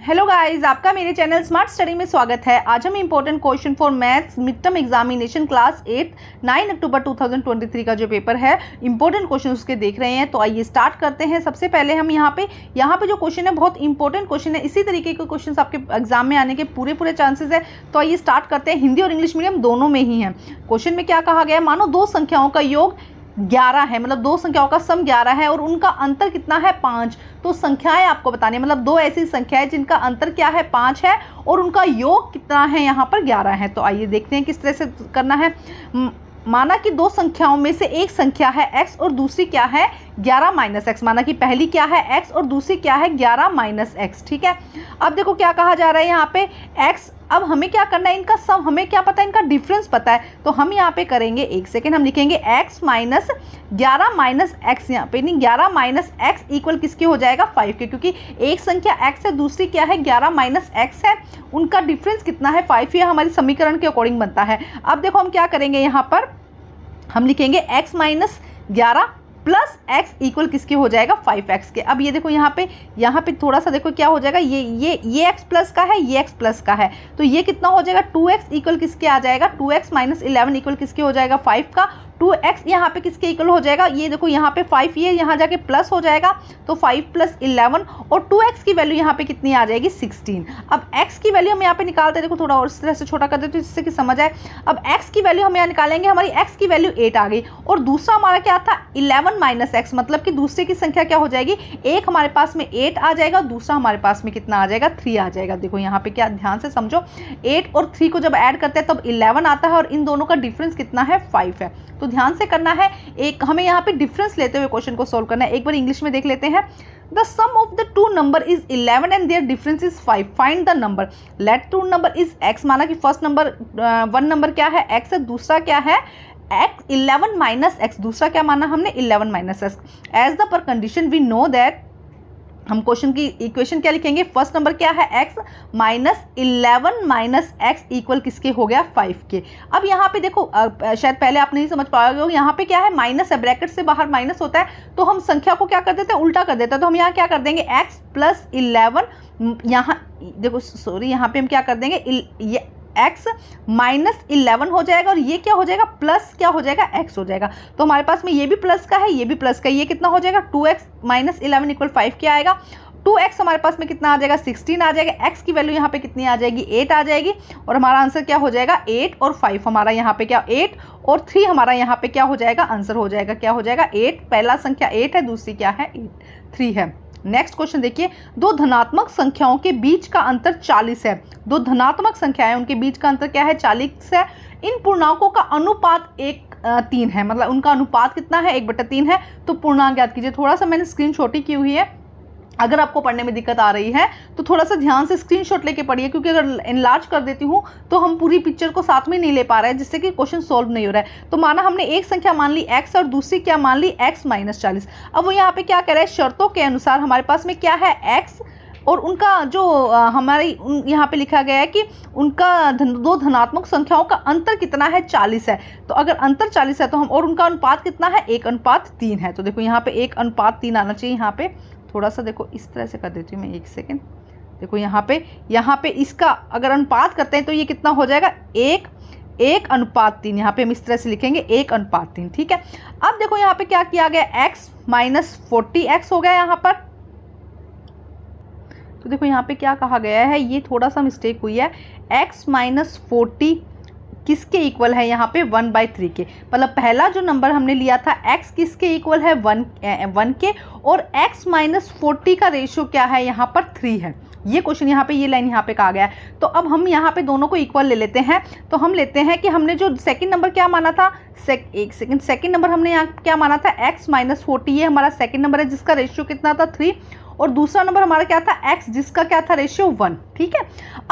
Hello guys, आपका मेरे channel smart study में स्वागत है। आज हम important question for maths mid term examination class 8 9 अक्टूबर 2023 का जो पेपर है, इंपॉर्टेंट क्वेश्चन उसके देख रहे हैं। तो आइए स्टार्ट करते हैं। सबसे पहले हम यहाँ पे जो क्वेश्चन है बहुत इंपॉर्टेंट क्वेश्चन है। इसी तरीके के क्वेश्चन आपके एग्जाम में आने के पूरे चांसेस है। तो आइए स्टार्ट करते हैं। हिंदी और इंग्लिश मीडियम दोनों में ही है। क्वेश्चन में क्या कहा गया है, मानो दो संख्याओं का योग 11 है, मतलब दो संख्याओं का सम 11 है और उनका अंतर कितना है 5। तो संख्याएं आपको बतानी है, मतलब दो ऐसी संख्याएं जिनका अंतर क्या है 5 है और उनका योग कितना है यहाँ पर 11 है। तो आइए देखते हैं किस तरह से करना है। माना कि दो संख्याओं में से एक संख्या है x और दूसरी क्या है 11 माइनस एक्स। माना कि पहली क्या है x और दूसरी क्या है 11 माइनस एक्स। ठीक है, अब देखो क्या कहा जा रहा है यहाँ पे x। अब हमें क्या करना है, इनका सम हमें क्या पता है, इनका डिफरेंस पता है। तो हम यहाँ पे करेंगे, एक सेकेंड, हम लिखेंगे x माइनस 11 माइनस एक्स। यहाँ पे नहीं, 11 माइनस एक्स इक्वल किसके हो जाएगा 5 के, क्योंकि एक संख्या x है, दूसरी क्या है 11 माइनस एक्स है। उनका डिफरेंस कितना है 5। ये हमारी समीकरण के अकॉर्डिंग बनता है। अब देखो हम क्या करेंगे, यहाँ पर हम लिखेंगे x minus 11 plus x equal किसके हो जाएगा 5x के। अब ये देखो यहाँ पे थोड़ा सा देखो क्या हो जाएगा, ये x प्लस का है, ये x प्लस का है। तो ये कितना हो जाएगा 2x इक्वल किसके आ जाएगा 2x माइनस 11 इक्वल किसके हो जाएगा 5 का। 2x यहाँ पे किसके इक्वल हो जाएगा, ये देखो यहाँ पे 5, ये यहाँ जाके प्लस हो जाएगा। तो 5 प्लस 11 और 2x की वैल्यू यहाँ पे कितनी आ जाएगी 16। अब x की वैल्यू हम यहाँ पे निकालते हैं। देखो थोड़ा और इस तरह से छोटा कर देते हैं जिससे कि समझ आए। अब x की वैल्यू हम यहाँ निकालेंगे, हमारी x की वैल्यू 8 आ गई और दूसरा हमारा क्या था 11 माइनस एक्स, मतलब कि दूसरे की संख्या क्या हो जाएगी, एक हमारे पास में 8 आ जाएगा, दूसरा हमारे पास में कितना आ जाएगा 3 आ जाएगा। देखो यहाँ पे क्या, ध्यान से समझो, 8 और 3 को जब ऐड करते हैं तब 11 आता है और इन दोनों का डिफरेंस कितना है 5 है। तो ध्यान से करना है। एक हमें यहाँ पे डिफरेंस लेते हुए क्वेश्चन को सोल्व करना है। एक बार इंग्लिश में देख लेते हैं। The sum of the two number is 11 and their difference is 5, find the number. Let two number is x। माना कि फर्स्ट नंबर वन नंबर क्या है x है, दूसरा क्या है x 11 माइनस एक्स, दूसरा क्या माना हमने 11 minus x. As the per condition we know that, हम क्वेश्चन की इक्वेशन क्या लिखेंगे, फर्स्ट नंबर क्या है x minus 11 minus x equal किसके हो गया 5 के। अब यहाँ पे देखो शायद पहले आप नहीं समझ पाओगे, यहाँ पे क्या है माइनस है, ब्रैकेट से बाहर माइनस होता है तो हम संख्या को क्या कर देते हैं उल्टा कर देते हैं। तो हम यहाँ क्या कर देंगे x प्लस 11, यहाँ देखो सॉरी यहाँ पे हम क्या कर देंगे, ये x माइनस 11 हो जाएगा और ये क्या हो जाएगा प्लस क्या हो जाएगा x हो जाएगा। तो हमारे पास में ये भी प्लस का है, ये भी प्लस का है, ये कितना हो जाएगा 2x माइनस 11 इक्वल 5 क्या आएगा। 2x हमारे पास में कितना आ जाएगा 16 आ जाएगा। x की वैल्यू यहाँ पे कितनी आ जाएगी 8 आ जाएगी और हमारा आंसर क्या हो जाएगा 8 और 5 हमारा यहाँ पे क्या 8 और 3 हमारा यहाँ पे क्या हो जाएगा आंसर हो जाएगा, क्या हो जाएगा 8। पहला संख्या 8 है, दूसरी क्या है 3 है। नेक्स्ट क्वेश्चन देखिए, दो धनात्मक संख्याओं के बीच का अंतर 40 है। दो धनात्मक संख्याएं, उनके बीच का अंतर क्या है 40 है। इन पूर्णांकों का अनुपात 1:3 है, मतलब उनका अनुपात कितना है 1/3 है। तो पूर्णांक ज्ञात कीजिए। थोड़ा सा मैंने स्क्रीन छोटी की हुई है, अगर आपको पढ़ने में दिक्कत आ रही है तो थोड़ा सा ध्यान से स्क्रीनशॉट लेके पढ़िए, क्योंकि अगर एनलार्ज कर देती हूँ तो हम पूरी पिक्चर को साथ में नहीं ले पा रहे हैं, जिससे कि क्वेश्चन सॉल्व नहीं हो रहा है। तो माना हमने एक संख्या मान ली x और दूसरी क्या मान ली x माइनस 40। अब वो यहाँ पे क्या कह रहा है, शर्तों के अनुसार हमारे पास में क्या है x और उनका जो हमारी यहाँ पे लिखा गया है कि उनका दो धनात्मक संख्याओं का अंतर कितना है 40 है। तो अगर अंतर 40 है तो हम, और उनका अनुपात कितना है 1:3 है। तो देखो यहाँ पे 1:3 आना चाहिए। यहाँ पे थोड़ा सा देखो इस तरह से कर देती हूँ मैं, एक सेकेंड। देखो यहाँ पे इसका अगर अनुपात करते हैं तो ये कितना हो जाएगा 1:3। यहाँ पे हम इस तरह से लिखेंगे 1:3। ठीक है, अब देखो यहाँ पे क्या किया गया x माइनस 40x हो गया यहाँ पर। तो देखो यहाँ पे क्या कहा गया है, ये थोड़ा सा मिस्टेक हुई है। x माइनस 40 किसके इक्वल है यहाँ पे 1/3 के, मतलब पहला जो नंबर हमने लिया था x किसके इक्वल है 1 के, और x माइनस 40 का रेशियो क्या है यहाँ पर 3 है। ये क्वेश्चन यहाँ पे, ये लाइन यहाँ पे कहा गया है। तो अब हम यहाँ पे दोनों को इक्वल ले लेते हैं। तो हम लेते हैं कि हमने जो सेकंड नंबर क्या माना था, एक सेकंड, सेकंड नंबर हमने यहाँ क्या माना था x माइनस 40, ये हमारा सेकंड नंबर है जिसका रेशियो कितना था 3, और दूसरा नंबर हमारा क्या था x जिसका क्या था रेशियो 1। ठीक है,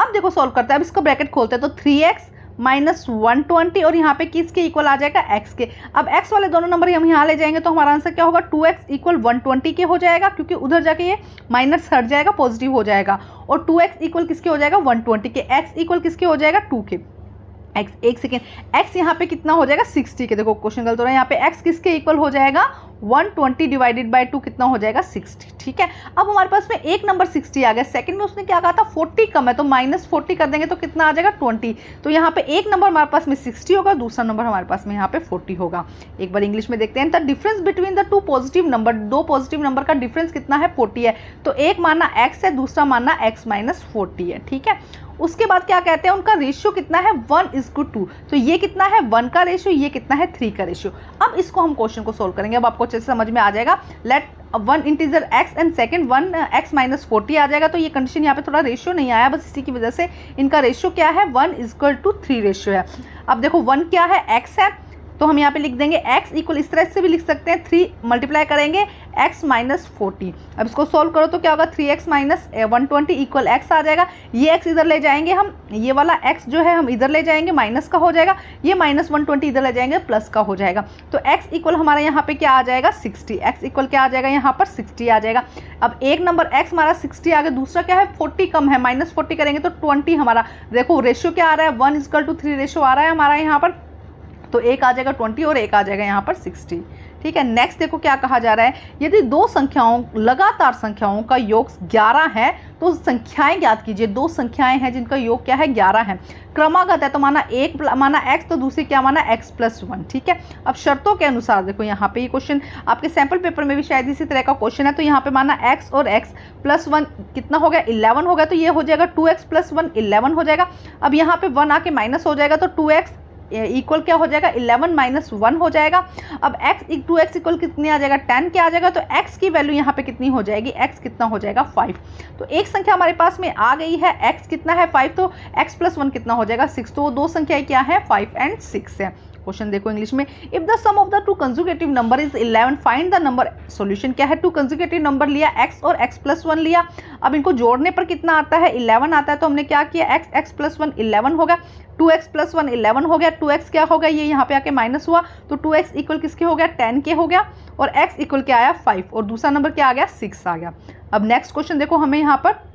अब देखो सॉल्व करते हैं। अब इसका ब्रैकेट खोलते हैं तो 3x माइनस 120 और यहाँ पे किसके इक्वल आ जाएगा x के। अब x वाले दोनों नंबर हम यहाँ ले जाएंगे तो हमारा आंसर क्या होगा 2x इक्वल 120 के हो जाएगा, क्योंकि उधर जाके ये माइनस हट जाएगा, पॉजिटिव हो जाएगा। और 2x इक्वल किसके हो जाएगा 120 के। x इक्वल किसके हो जाएगा 2 के। x एक सेकेंड, x यहाँ पे कितना हो जाएगा 60 के। देखो क्वेश्चन गलत हो रहा है, यहाँ पे x किसके इक्वल हो जाएगा 120 डिवाइडेड बाय 2 कितना हो जाएगा 60। ठीक है, अब हमारे पास में एक नंबर 60 आ गया, सेकंड में उसने क्या कहा था 40 कम है, तो -40 कर देंगे तो कितना आ जाएगा 20। तो यहाँ पे एक नंबर हमारे पास में 60 होगा, दूसरा नंबर हमारे पास में यहाँ पे 40 होगा। एक बार इंग्लिश में देखते हैं, the difference between the two positive number, दो पॉजिटिव नंबर का डिफरेंस कितना है 40 है। तो एक मानना x है, दूसरा मानना x - 40 है। ठीक है, उसके बाद क्या कहते हैं, उनका रेशियो कितना है 1:2। तो ये कितना है 1 का रेशियो, ये कितना है 3 का रेशियो। अब इसको हम क्वेश्चन को सोल्व करेंगे, अब आपको अच्छे से समझ में आ जाएगा। Let one integer x and second 1x - 40 आ जाएगा। तो ये कंडीशन यहाँ पे थोड़ा रेशियो नहीं आया, बस इसी की वजह से इनका रेशियो क्या है 1:3 रेशियो है। अब देखो 1 क्या है x है, तो हम यहाँ पे लिख देंगे x इक्वल, इस तरह से भी लिख सकते हैं 3 मल्टीप्लाई करेंगे x - 40। अब इसको सोल्व करो तो क्या होगा 3x - 120 इक्वल x आ जाएगा। ये x इधर ले जाएंगे हम, ये वाला x जो है हम इधर ले जाएंगे, माइनस का हो जाएगा, ये -120 इधर ले जाएंगे, प्लस का हो जाएगा। तो x इक्वल हमारा यहाँ पे क्या आ जाएगा 60। x इक्वल क्या आ जाएगा यहाँ पर 60 आ जाएगा। अब एक नंबर x हमारा 60 आ गया, दूसरा क्या है 40 कम है, -40 करेंगे तो 20 हमारा, देखो रेशियो क्या आ रहा है 1:3 रेशियो आ रहा है हमारा यहाँ पर। तो एक आ जाएगा 20 और एक आ जाएगा यहाँ पर 60। ठीक है, नेक्स्ट देखो क्या कहा जा रहा है, यदि दो संख्याओं, लगातार संख्याओं का योग 11 है तो संख्याएं ज्ञात कीजिए। दो संख्याएं हैं जिनका योग क्या है 11 है, क्रमागत है, तो माना एक माना x, तो दूसरी क्या माना x + 1। ठीक है, अब शर्तों के अनुसार देखो यहाँ पे ये क्वेश्चन आपके सैंपल पेपर में भी शायद इसी तरह का क्वेश्चन है। तो यहाँ पे माना x और x + 1 कितना हो गया 11 हो गया, तो ये हो जाएगा 2x + 1 11 हो जाएगा। अब यहाँ पे 1 आके माइनस हो जाएगा, तो 2x इक्वल क्या हो जाएगा 11 - 1 हो जाएगा। अब x इक्वल कितनी आ जाएगा 10 क्या आ जाएगा, तो x की वैल्यू यहाँ पे कितनी हो जाएगी, x कितना हो जाएगा 5। तो एक संख्या हमारे पास में आ गई है, x कितना है 5, तो x + 1 कितना हो जाएगा 6। तो वो दो संख्याएं क्या है 5 और 6 है। क्वेश्चन देखो इंग्लिश में, if the sum of the two consecutive number is 11 find the number. Solution क्या है, टू कंसेक्यूटिव नंबर लिया x और x + 1 लिया। अब इनको जोड़ने पर कितना आता है 11 आता है, तो हमने क्या किया x + 1 11 होगा, 2x + 1 11 हो गया, 2x क्या होगा ये यहाँ पे आके माइनस हुआ, तो 2x इक्वल किसके हो गया 10 के हो गया, और x इक्वल क्या आया 5, और दूसरा नंबर क्या आ गया 6 आ गया। अब नेक्स्ट क्वेश्चन देखो, हमें यहाँ पर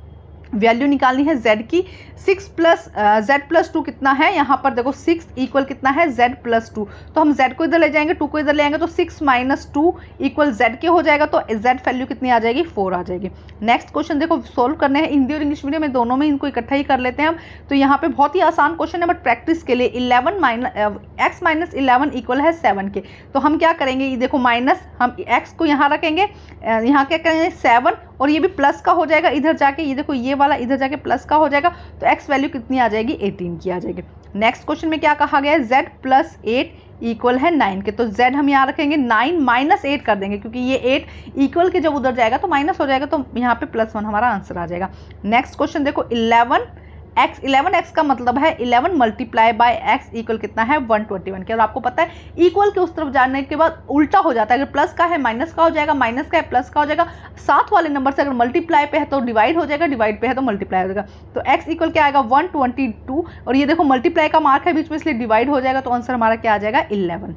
वैल्यू निकालनी है z की। 6 + z + 2 कितना है, यहाँ पर देखो 6 इक्वल कितना है z + 2, तो हम z को इधर ले जाएंगे, 2 को इधर ले आएंगे, तो 6 - 2 इक्वल z के हो जाएगा, तो z वैल्यू कितनी आ जाएगी 4 आ जाएगी। नेक्स्ट क्वेश्चन देखो सोल्व करने हैं, हिंदी और इंग्लिश मीडियम में दोनों में, इनको इकट्ठा ही कर लेते हैं हम। तो यहाँ पे बहुत ही आसान क्वेश्चन है, बट प्रैक्टिस के लिए x - 11 इक्वल है 7 के। तो हम क्या करेंगे, ये देखो माइनस, हम x को यहाँ रखेंगे, यहाँ क्या करेंगे 7, और ये भी प्लस का हो जाएगा इधर जाके, ये देखो ये वाला इधर जाके प्लस का हो जाएगा, तो x वैल्यू कितनी आ जाएगी 18 की आ जाएगी। नेक्स्ट क्वेश्चन में क्या कहा गया है, z + 8 इक्वल है 9 के, तो z हम यहाँ रखेंगे 9 - 8 कर देंगे, क्योंकि ये 8 इक्वल के जब उधर जाएगा तो माइनस हो जाएगा, तो यहाँ पे +1 हमारा आंसर आ जाएगा। नेक्स्ट क्वेश्चन देखो 11x का मतलब है 11 मल्टीप्लाई बाय x इक्वल कितना है 121 के। और आपको पता है इक्वल के उस तरफ जाने के बाद उल्टा हो जाता है, अगर प्लस का है माइनस का हो जाएगा, माइनस का है प्लस का हो जाएगा, साथ वाले नंबर से अगर मल्टीप्लाई पे है तो डिवाइड हो जाएगा, डिवाइड पे है तो मल्टीप्लाई हो जाएगा। तो x इक्वल क्या आएगा 122, और ये देखो मल्टीप्लाई का मार्क है बीच में, इसलिए डिवाइड हो जाएगा, तो आंसर हमारा क्या आ जाएगा 11।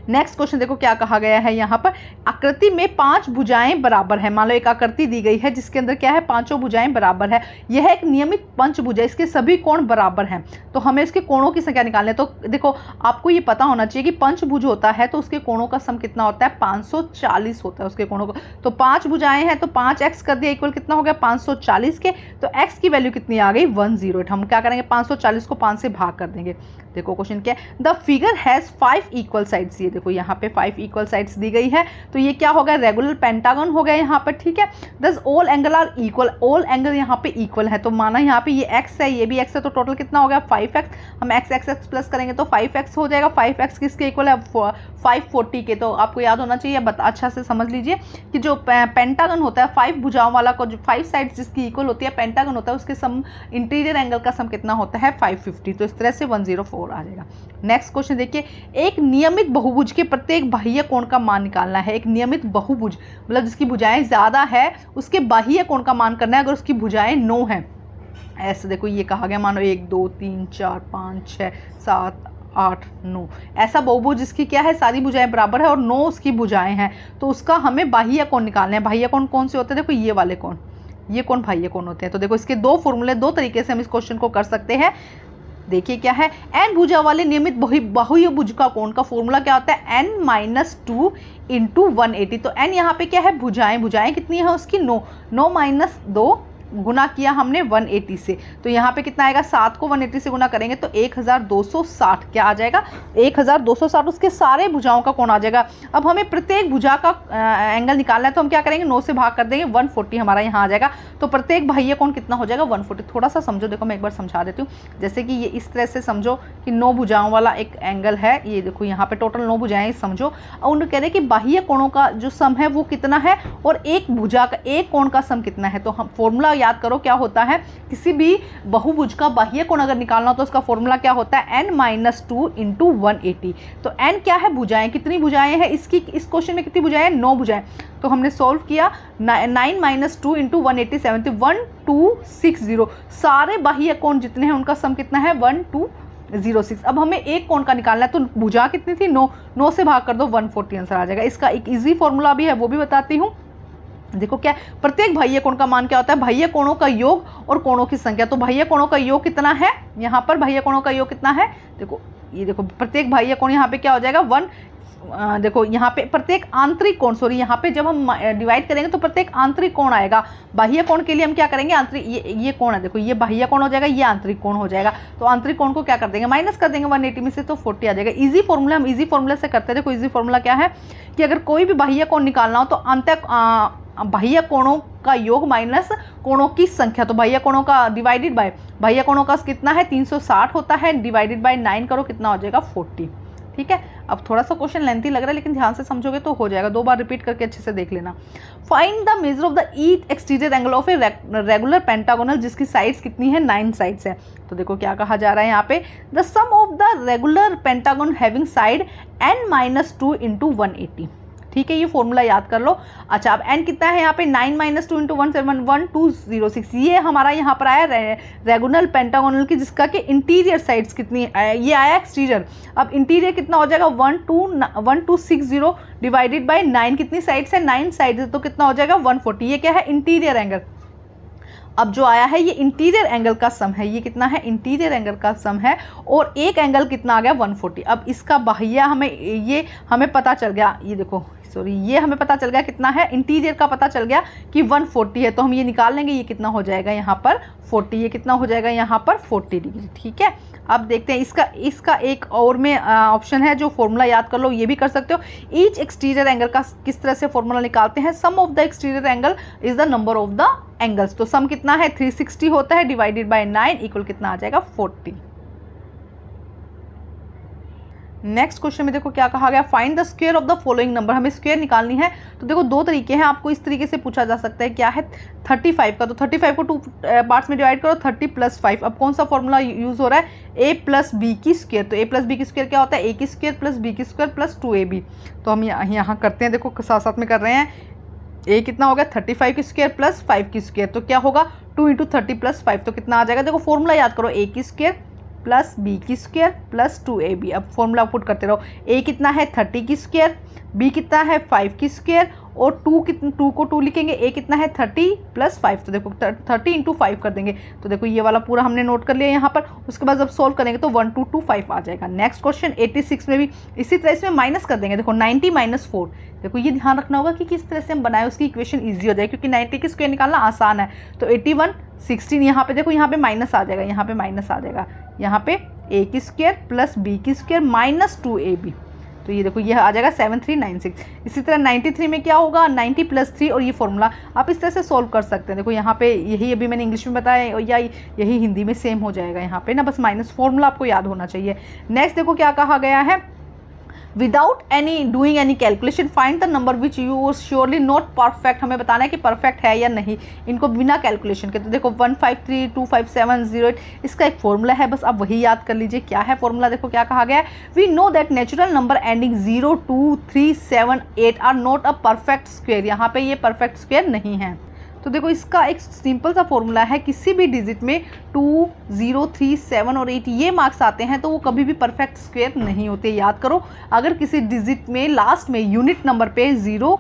नेक्स्ट क्वेश्चन देखो क्या कहा गया है यहाँ पर, आकृति में 5 भुजाएं बराबर है। मान लो एक आकृति दी गई है जिसके अंदर क्या है पांचों भुजाएं बराबर है, यह एक नियमित पंचभुज है, इसके सभी कोण बराबर हैं। तो हमें इसके कोणों की संख्या निकालनी है। तो देखो आपको ये पता होना चाहिए कि पंचभुज होता है तो उसके कोणों का सम कितना होता है 540 होता है उसके कोणों का। तो 5 भुजाएं हैं तो 5x कर दिया इक्वल कितना हो गया 540 के, तो x की वैल्यू कितनी आ गई 108। हम क्या करेंगे 540 को 5 से भाग कर देंगे। देखो क्वेश्चन क्या है, the figure has 5 equal sides. ये देखो यहाँ पे 5 इक्वल साइड्स दी गई है, तो ये क्या हो गया रेगुलर पेंटागन हो गया यहाँ पर, ठीक है। Thus all angle are equal, all angle यहाँ पे इक्वल है, तो माना यहाँ पे ये x है ये भी x है, तो टोटल कितना हो गया 5x। हम x प्लस करेंगे तो 5x हो जाएगा। 5x किसके इक्वल है 540 के। तो आपको याद होना चाहिए, अच्छा से समझ लीजिए कि जो पेंटागन होता है 5 भुजाओं वाला को, जो 5 साइड्स जिसकी इक्वल होती है पेंटागन होता है, उसके सम इंटीरियर एंगल का सम कितना होता है 550। तो इस तरह से 104 आ जाएगा। नेक्स्ट क्वेश्चन देखिए, एक नियमित बहुभुज के प्रत्येक बाह्य कोण का मान निकालना है। एक नियमित बहुभुज मतलब जिसकी भुजाएं ज्यादा है उसके बाह्य कोण का मान करना है, अगर उसकी भुजाएं 9 है। ऐसे देखो ये कहा गया, मानो 1 2 3 4 5 6 7 8 9, ऐसा बहुभुज जिसकी क्या है सारी भुजाएं बराबर है और 9 उसकी भुजाएं हैं, तो उसका हमें बाह्य कोण निकालना है। बाह्य कोण कौन से होते हैं, देखो ये वाले कोण, ये कोण बाह्य कोण होते हैं। तो देखो इसके दो फॉर्मूले, दो तरीके से हम इस क्वेश्चन को कर सकते हैं। देखिए क्या है, n भुजा वाले नियमित बहुभुज का कोण का फॉर्मूला क्या होता है, n-2 इंटू 180। तो n यहाँ पे क्या है, भुजाएं कितनी है उसकी 9 माइनस 2 गुना किया हमने 180 से, तो यहाँ पे कितना आएगा, 7 को 180 से गुना करेंगे तो 1260 क्या आ जाएगा, 1260 उसके सारे भुजाओं का कोण आ जाएगा। अब हमें प्रत्येक भुजा का एंगल निकालना है, तो हम क्या करेंगे, 9 से भाग कर देंगे, 140 हमारा यहाँ आ जाएगा। तो प्रत्येक बाह्य कोण कितना हो जाएगा, 140। थोड़ा सा समझो, देखो मैं एक बार समझा देती हूँ। जैसे कि ये इस तरह से समझो कि 9 भुजाओं वाला एक एंगल है, ये देखो यहाँ पे टोटल 9 भुजाएं समझो, और उन्होंने कह रहे कि बाह्य कोणों का जो सम है वो कितना है, और एक भुजा का एक कोण का सम कितना है। तो हम फॉर्मूला याद करो क्या होता है, किसी भी बहुभुज का बाह्य कोण अगर निकालना हो तो उसका फॉर्मूला क्या होता है, n-2 इंटू 180। तो n क्या है, भुजाएं, कितनी भुजाएं हैं इसकी, इस क्वेश्चन में कितनी भुजाएं, 9 भुजाएं। तो हमने सॉल्व किया, 9-2 इंटू 180 70, 1260। सारे बाह्य कोण जितने हैं उनका सम कितना है, 1206। अब हमें एक कोण का निकालना है, तो भुजा कितनी थी, 9 से भाग कर दो, 140 आंसर आ जाएगा। इसका एक इजी फॉर्मूला भी है, वो भी बताती हूँ। देखो क्या, प्रत्येक बाह्य कोण का मान क्या होता है, बाह्य कोणों का योग और कोणों की संख्या। तो बाह्य कोणों का योग कितना है, यहाँ पर बाह्य कोणों का योग कितना है, देखो ये देखो, प्रत्येक बाह्य कोण यहाँ पे क्या हो जाएगा, 1। देखो यहाँ पे प्रत्येक आंतरिक कोण, सॉरी यहाँ पे जब हम डिवाइड करेंगे तो प्रत्येक आंतरिक कोण आएगा। बाह्य कोण के लिए हम क्या करेंगे, आंतरिक, ये कोण है, देखो ये बाह्य कोण हो जाएगा, ये आंतरिक कोण हो जाएगा। तो आंतरिक कोण को क्या कर देंगे, माइनस कर देंगे 180 में से, तो 40 आ जाएगा। इजी फॉर्मूला, हम इजी फॉर्मूला से करते हैं। देखो इजी फॉर्मूला क्या है कि अगर कोई भी बाह्य कोण निकालना हो तो बाह्य कोणों का योग माइनस कोणों की संख्या। तो बाह्य कोणों का डिवाइडेड बाय बाह्य कोणों का कितना है, 360 होता है, डिवाइडेड बाय 9 करो, कितना हो जाएगा, 40। ठीक है, अब थोड़ा सा क्वेश्चन लेंथी लग रहा है, लेकिन ध्यान से समझोगे तो हो जाएगा। 2 बार रिपीट करके अच्छे से देख लेना। Find the measure of the each exterior angle of a regular pentagonal, जिसकी साइड्स कितनी है, 9 साइड्स है। तो देखो क्या कहा जा रहा है यहाँ पे, the sum of the regular pentagon having side n-2 into 180। ठीक है, ये फॉर्मूला याद कर लो। अच्छा, अब n कितना है यहाँ पे, 9-2 इंटू 1206। ये हमारा यहाँ पर आया रेगुलर पेंटागोनल की, जिसका कि इंटीरियर साइड्स कितनी, ये आया एक्सटीरियर। अब इंटीरियर कितना हो जाएगा, 1260 डिवाइडेड बाय 9, कितनी साइड्स है, 9 साइड्स, तो कितना हो जाएगा, 140। ये क्या है, इंटीरियर एंगल। अब जो आया है ये इंटीरियर एंगल का सम है, ये कितना है, इंटीरियर एंगल का सम है, और एक एंगल कितना आ गया, 140। अब इसका बाह्य हमें पता चल गया, ये देखो सॉरी, ये हमें पता चल गया कितना है, इंटीरियर का पता चल गया कि 140 है, तो हम ये निकाल लेंगे, ये कितना हो जाएगा यहाँ पर 40, ये कितना हो जाएगा यहाँ पर 40 डिग्री। ठीक है, अब देखते हैं इसका एक और में ऑप्शन है, जो फॉर्मूला याद कर लो, ये भी कर सकते हो। ईच एक्सटीरियर एंगल का किस तरह से फॉर्मूला निकालते हैं, sum of the exterior angle is the number of the angles. तो सम कितना है, 360 होता है, डिवाइडेड बाय 9 इक्वल कितना आ जाएगा, 40। नेक्स्ट क्वेश्चन में देखो क्या कहा गया, find the square of the following number. हमें स्क्वायर निकालनी है, तो देखो 2 तरीके हैं, आपको इस तरीके से पूछा जा सकता है, क्या है 35 का, तो 35 को 2 पार्ट्स में डिवाइड करो, 30 + 5। अब कौन सा फॉर्मूला यूज हो रहा है, a + b की स्क्वायर। तो a + b की स्क्वायर क्या होता है, a की स्क्वायर + b की स्क्वायर + 2ab। तो हम यहाँ करते हैं, देखो साथ साथ में कर रहे हैं। a कितना हो गया, 35 की स्क्वायर + 5 की स्क्वायर, तो क्या होगा, 2 × 30 + 5, तो कितना आ जाएगा, देखो फॉर्मूला याद करो, a की स्क्वायर + b की स्क्वायर + 2ab। अब फॉर्मूला पुट करते रहो, a कितना है, 30 की स्क्वायर, b कितना है, 5 की स्क्वायर, और 2 को 2 लिखेंगे, a कितना है, 30 + 5, तो देखो 30 × 5 कर देंगे, तो देखो ये वाला पूरा हमने नोट कर लिया यहाँ पर। उसके बाद जब सॉल्व करेंगे तो 1225 आ जाएगा। नेक्स्ट क्वेश्चन 86 में भी इसी तरह इसमें माइनस कर देंगे, देखो 90 - 4। देखो ये ध्यान रखना होगा कि किस तरह से हम बनाए, उसकी इक्वेशन ईजी हो जाए, क्योंकि 90 की स्क्वायर निकालना आसान है। तो 81 16, यहाँ पे देखो, यहाँ पे माइनस आ जाएगा, यहाँ पे माइनस आ जाएगा, यहाँ पे a की स्क्वायर + b की स्क्वायर - 2ab। तो ये देखो ये आ जाएगा 7396। इसी तरह 93 में क्या होगा, 90 + 3, और ये फॉर्मूला आप इस तरह से सॉल्व कर सकते हैं। देखो यहाँ पे यही अभी मैंने इंग्लिश में बताया, या यही हिंदी में सेम हो जाएगा यहाँ पे ना, बस माइनस फॉर्मूला आपको याद होना चाहिए। नेक्स्ट देखो क्या कहा गया है, without doing any calculation find the number which you surely not perfect. हमें बताना है कि परफेक्ट है या नहीं, इनको बिना कैलकुलेशन के। तो देखो 153257808, इसका एक फॉर्मूला है, बस आप वही याद कर लीजिए। क्या है फॉर्मूला, देखो क्या कहा गया है, we know that natural number ending 0 2 3 7 8 are not a perfect square. यहाँ पे ये परफेक्ट स्क्वायर नहीं है। तो देखो इसका एक सिंपल सा फॉर्मूला है, किसी भी डिजिट में 2 0 3 7 और 8 ये मार्क्स आते हैं तो वो कभी भी परफेक्ट स्क्वायर नहीं होते। याद करो, अगर किसी डिजिट में लास्ट में यूनिट नंबर पे 0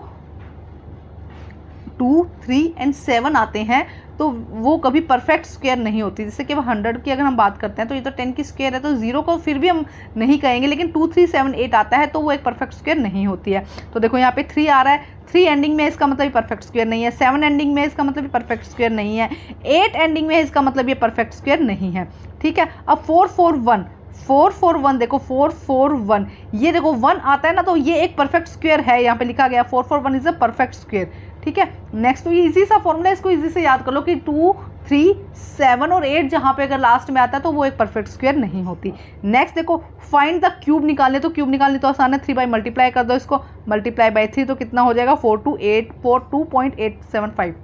2, 3 एंड 7 आते हैं तो वो कभी परफेक्ट स्क्वायर नहीं होती। जैसे कि 100 की अगर हम बात करते हैं तो ये तो 10 की स्क्वायर है, तो 0 को फिर भी हम नहीं कहेंगे, लेकिन 2, 3, 7, 8 आता है तो वो एक परफेक्ट स्क्वायर नहीं होती है। तो देखो यहाँ पे 3 आ रहा है, 3 एंडिंग में इसका मतलब ये परफेक्ट स्क्वायर नहीं है, 7 एंडिंग में इसका मतलब ये परफेक्ट स्क्वायर नहीं है, 8 एंडिंग में इसका मतलब ये परफेक्ट स्क्वायर नहीं है। ठीक है, अब 4, 4, 1, 4, 4, 1, देखो 4, 4, 1, ये देखो 1 आता है ना, तो ये एक परफेक्ट स्क्वायर है, यहाँ पे लिखा गया 4, 4, 1 इज अ परफेक्ट स्क्वायर। ठीक है, नेक्स्ट तो ये इजी सा फॉर्मूला है, इसको इजी से याद कर लो कि 2, 3, 7 और 8 जहाँ पे अगर लास्ट में आता है तो वो एक परफेक्ट स्क्वायर नहीं होती। नेक्स्ट देखो फाइंड द क्यूब निकालने, तो क्यूब निकालने तो आसान है, 3 बाई मल्टीप्लाई कर दो, इसको मल्टीप्लाई बाई 3 तो कितना हो जाएगा 2.875।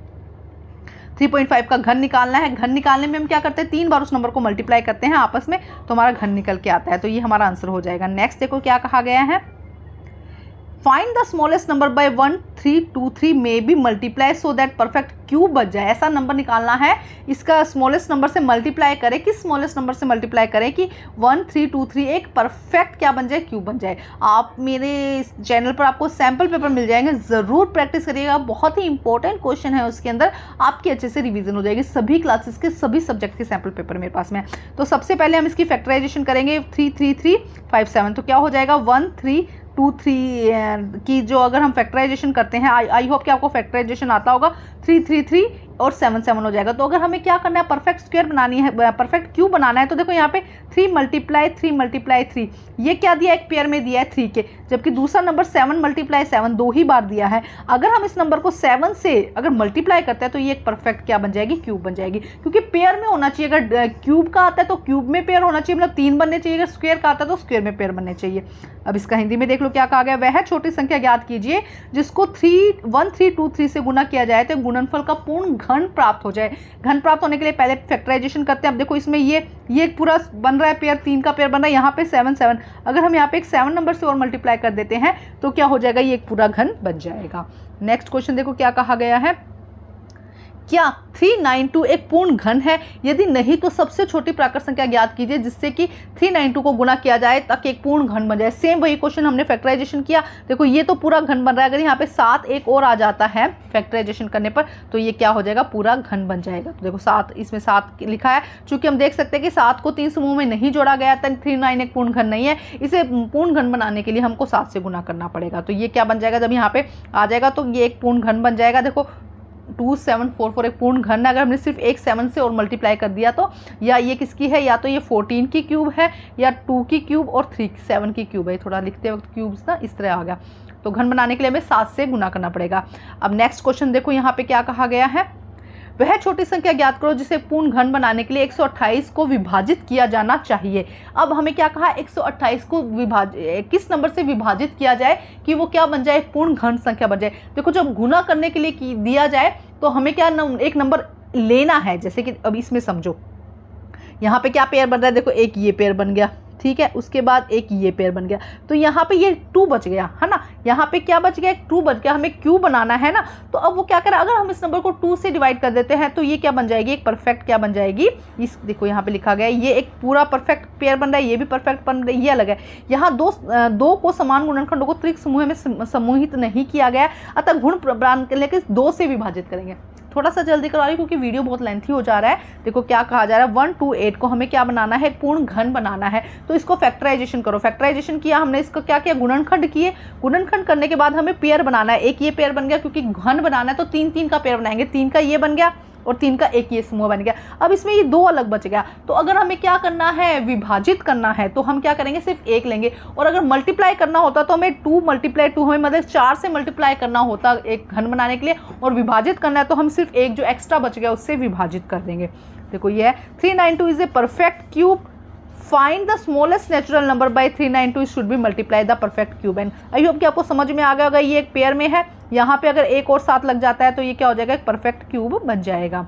3.5 का घन निकालना है। घन निकालने में हम क्या करते हैं, 3 बार उस नंबर को मल्टीप्लाई करते हैं आपस में तो हमारा घन निकल के आता है, तो ये हमारा आंसर हो जाएगा। नेक्स्ट देखो क्या कहा गया है, find the smallest number by 1, 3, 2, 3 में be multiply so that perfect cube बच जाए। ऐसा नंबर निकालना है, इसका स्मॉलेस्ट नंबर से मल्टीप्लाई करें, किस स्मॉलेस्ट नंबर से मल्टीप्लाई करें कि 1, 3, 2, 3 एक परफेक्ट क्या बन जाए, क्यूब बन जाए। आप मेरे चैनल पर आपको सैम्पल पेपर मिल जाएंगे, ज़रूर प्रैक्टिस करिएगा, बहुत ही इंपॉर्टेंट क्वेश्चन है उसके अंदर, आपकी अच्छे से रिवीजन हो जाएगी। सभी क्लासेस के सभी सब्जेक्ट के सैम्पल पेपर मेरे पास में है। तो सबसे पहले हम इसकी फैक्टराइजेशन करेंगे, 3, 3, 3, 5, 7, तो क्या हो जाएगा 1, 3, 2, 3 की जो अगर हम फैक्टराइजेशन करते हैं, आई होप कि आपको फैक्टराइजेशन आता होगा, 3, 3, 3 और 7, 7 हो जाएगा। तो अगर हमें क्या करना है, परफेक्ट स्क्वायर बनानी है, परफेक्ट क्यूब बनाना है, तो देखो यहाँ पे 3 मल्टीप्लाई 3 मल्टीप्लाई 3, ये क्या दिया, एक पेयर में दिया है 3 के, जबकि दूसरा नंबर 7 मल्टीप्लाई 7 2 ही बार दिया है। अगर हम इस नंबर को 7 से अगर मल्टीप्लाई करते हैं तो ये एक परफेक्ट क्या बन जाएगी, क्यूब बन जाएगी, क्योंकि पेयर में होना चाहिए। अगर क्यूब का आता है तो क्यूब में पेयर होना चाहिए, मतलब 3 बनने चाहिए, अगर स्क्वायर का आता है तो स्क्वायर में पेयर बनने चाहिए। अब इसका हिंदी में देख लो क्या कहा गया, वह छोटी संख्या ज्ञात कीजिए जिसको 1, 3, 2, 3 से गुना किया जाए तो गुणनफल का पूर्ण घन प्राप्त हो जाए। घन प्राप्त होने के लिए पहले फैक्टराइजेशन करते हैं। अब देखो इसमें ये पूरा बन रहा है पेयर, 3 का पेयर बन रहा है, यहाँ पे 7, 7, अगर हम यहाँ पे एक 7 नंबर से और मल्टीप्लाई कर देते हैं तो क्या हो जाएगा, ये एक पूरा घन बन जाएगा। नेक्स्ट क्वेश्चन देखो क्या कहा गया है, क्या 392 एक पूर्ण घन है, यदि नहीं तो सबसे छोटी प्राकृत संख्या ज्ञात कीजिए जिससे कि 392 को गुना किया जाए ताकि एक पूर्ण घन बन जाए। सेम वही क्वेश्चन हमने फैक्टराइजेशन किया, देखो ये तो पूरा घन बन रहा है, अगर यहाँ पे 7 एक और आ जाता है फैक्टराइजेशन करने पर तो ये क्या हो जाएगा, पूरा घन बन जाएगा। तो देखो 7, इसमें 7 लिखा है, चूंकि हम देख सकते हैं कि 7 को 3 समूह में नहीं जोड़ा गया, 39 एक पूर्ण घन नहीं है, इसे पूर्ण घन बनाने के लिए हमको 7 से गुना करना पड़ेगा। तो ये क्या बन जाएगा, जब यहाँ पे आ जाएगा तो ये एक पूर्ण घन बन जाएगा। देखो 2744 एक पूर्ण घन है, अगर हमने सिर्फ एक 7 से और मल्टीप्लाई कर दिया तो या ये किसकी है, या तो ये 14 की क्यूब है या 2 की क्यूब और 7 की क्यूब है। थोड़ा लिखते वक्त क्यूब्स ना इस तरह आ गया, तो घन बनाने के लिए हमें 7 से गुना करना पड़ेगा। अब नेक्स्ट क्वेश्चन देखो यहाँ पे क्या कहा गया है, वह छोटी संख्या ज्ञात करो जिसे पूर्ण घन बनाने के लिए 128 को विभाजित किया जाना चाहिए। अब हमें क्या कहा, 128 को किस नंबर से विभाजित किया जाए कि वो क्या बन जाए, पूर्ण घन संख्या बन जाए। देखो जब गुना करने के लिए दिया जाए तो हमें क्या एक नंबर लेना है, जैसे कि अब इसमें समझो यहाँ पे क्या पेयर बन रहा है, देखो एक ये पेयर बन गया, ठीक है, उसके बाद एक ये पेयर बन गया, तो यहाँ पे ये 2 बच गया है ना, यहाँ पे क्या बच गया, एक 2 बच गया, हमें क्यूब बनाना है ना। तो अब वो क्या करें, अगर हम इस नंबर को 2 से डिवाइड कर देते हैं तो ये क्या बन जाएगी, एक परफेक्ट क्या बन जाएगी, इस देखो यहाँ पे लिखा गया है ये एक पूरा परफेक्ट पेयर बन रहा है, ये भी परफेक्ट बन रहा है, ये अलग है। यहाँ दो को समान गुणनखंडों को त्रिक समूह में समूहित नहीं किया गया, अतः गुण प्रदान लेके 2 से विभाजित करेंगे। थोड़ा सा जल्दी करवा रही क्योंकि वीडियो बहुत लेंथी हो जा रहा है। देखो क्या कहा जा रहा है, 128 को हमें क्या बनाना है, पूर्ण घन बनाना है, तो इसको फैक्टराइजेशन करो। फैक्टराइजेशन किया हमने, इसको क्या किया, गुणनखंड किए, गुणनखंड करने के बाद हमें पेयर बनाना है। एक ये पेयर बन गया, क्योंकि घन बनाना है तो 3 का पेयर बनाएंगे, 3 का ये बन गया और 3 का एक ये समूह बन गया। अब इसमें ये 2 अलग बच गया, तो अगर हमें क्या करना है, विभाजित करना है, तो हम क्या करेंगे, सिर्फ 1 लेंगे। और अगर मल्टीप्लाई करना होता तो हमें 2 × 2 हमें मतलब 4 से मल्टीप्लाई करना होता एक घन बनाने के लिए, और विभाजित करना है तो हम सिर्फ एक जो एक्स्ट्रा बच गया उससे विभाजित कर देंगे। देखो ये है 392 is a perfect cube, find the smallest natural number by 392 should be multiply the perfect cube. And I hope कि आपको समझ में आ गया होगा, ये एक पेयर में है, यहाँ पे अगर एक और 7 लग जाता है तो ये क्या हो जाएगा, एक परफेक्ट क्यूब बन जाएगा।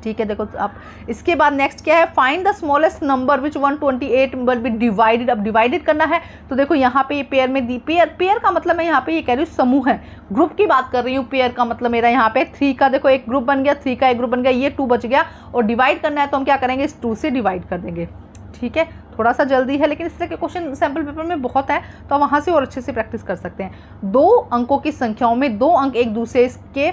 ठीक है, देखो आप इसके बाद नेक्स्ट क्या है, find the smallest number which 128 will be divided. अब डिवाइडेड करना है तो देखो यहाँ पे ये पेयर में दी, पेयर का मतलब मैं यहाँ पे ये कह रही हूँ समूह है, ग्रुप की बात कर रही हूँ। पेयर का मतलब मेरा यहाँ पे 3 का देखो एक ग्रुप बन गया, 3 का एक ग्रुप बन गया, ये 2 बच गया, और डिवाइड करना है तो हम क्या करेंगे, इस 2 से डिवाइड कर देंगे। ठीक है, थोड़ा सा जल्दी है, लेकिन इस तरह के क्वेश्चन सैम्पल पेपर में बहुत हैं, तो आप वहाँ से और अच्छे से प्रैक्टिस कर सकते हैं। 2 अंकों की संख्याओं में 2 अंक एक दूसरे के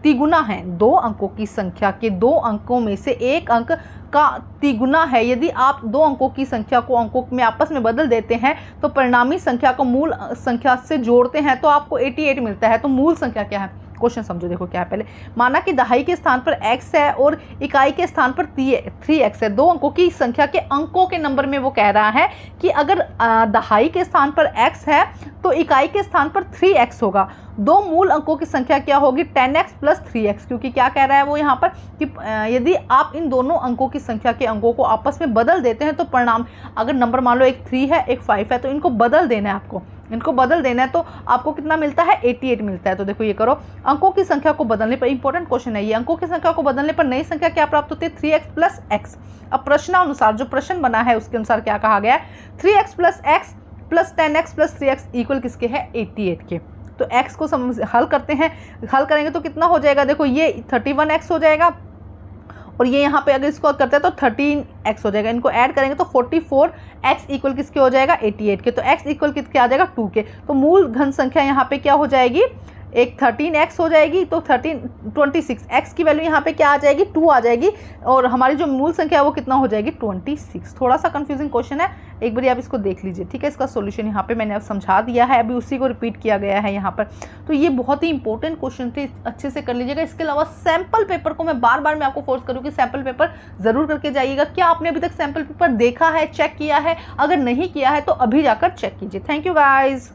तिगुना हैं। 2 अंकों की संख्या के 2 अंकों में से एक अंक का तिगुना है। यदि आप 2 अंकों की संख्या को अंकों में आपस में बदल देते हैं तो परिणामी संख्या को मूल संख्या से जोड़ते हैं तो आपको 88 मिलता है। तो मूल संख्या क्या है, क्वेश्चन समझो। देखो क्या है, पहले माना कि दहाई के स्थान पर x है और इकाई के स्थान पर 3x है। 2 अंकों की संख्या के अंकों के नंबर में वो कह रहा है कि अगर दहाई के स्थान पर x है तो इकाई के स्थान पर 3x होगा। 2 मूल अंकों की संख्या क्या होगी, 10x प्लस 3x, क्योंकि क्या कह रहा है वो यहाँ पर कि यदि आप इन दोनों अंकों की संख्या के अंकों को आपस में बदल देते हैं तो परिणाम, अगर नंबर मान लो एक 3 है एक 5 है तो इनको बदल देना है, आपको इनको बदल देना है, तो आपको कितना मिलता है, 88 मिलता है। तो देखो ये करो, अंकों की संख्या को बदलने पर, इंपॉर्टेंट क्वेश्चन है ये, अंकों की संख्या को बदलने पर नई संख्या क्या प्राप्त होती है, 3x प्लस x। अब प्रश्नानुसार जो प्रश्न बना है उसके अनुसार क्या कहा गया है, 3x plus x plus 10x plus 3x equal किसके है, 88 के। तो x को हल करते हैं, हल करेंगे तो कितना हो जाएगा, देखो ये 31x हो जाएगा और ये यहाँ पे अगर इसको करते हैं तो 13x हो जाएगा। इनको ऐड करेंगे तो 44x इक्वल किसके हो जाएगा, 88 के। तो x इक्वल किसके आ जाएगा, 2 के। तो मूल घन संख्या यहाँ पे क्या हो जाएगी, एक 13x हो जाएगी, तो 26 x की वैल्यू यहाँ पे क्या आ जाएगी, 2 आ जाएगी, और हमारी जो मूल संख्या है वो कितना हो जाएगी, 26। थोड़ा सा कंफ्यूजिंग क्वेश्चन है, एक बार आप इसको देख लीजिए, ठीक है। इसका सॉल्यूशन यहाँ पे मैंने अब समझा दिया है, अभी उसी को रिपीट किया गया है यहाँ पर। तो ये बहुत ही इंपॉर्टेंट क्वेश्चन थे, अच्छे से कर लीजिएगा। इसके अलावा सैम्पल पेपर को मैं बार बार मैं आपको फोर्स करूँ कि सैम्पल पेपर ज़रूर करके जाइएगा। क्या आपने अभी तक सैम्पल पेपर देखा है, चेक किया है? अगर नहीं किया है तो अभी जाकर चेक कीजिए। Thank you guys.